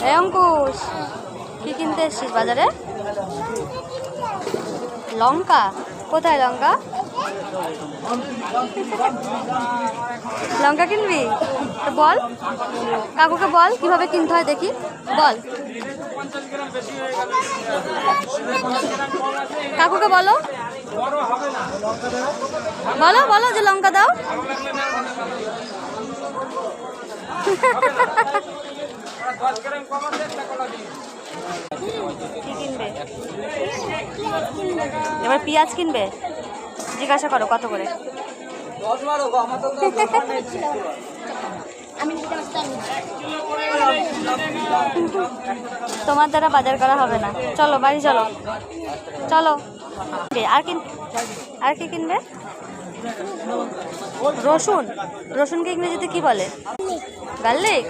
এই অঙ্কুশ, কি কিনতে এসছিস বাজারে? লঙ্কা? কোথায় লঙ্কা? লঙ্কা কিনবি? তো বল, কাকুকে বল কিভাবে কিনতে হয় দেখি, বল কাকুকে বলো, বলো বলো যে লঙ্কা দাও। কি কিনবে এবার? পেঁয়াজ কিনবে? জিজ্ঞাসা করো কত করে। তোমার দ্বারা বাজার করা হবে না, চলো বাড়ি চলো, চলো। আর কি কিনবে? রসুন? রসুনকে ইংরেজিতে কি বলে? গার্লিক।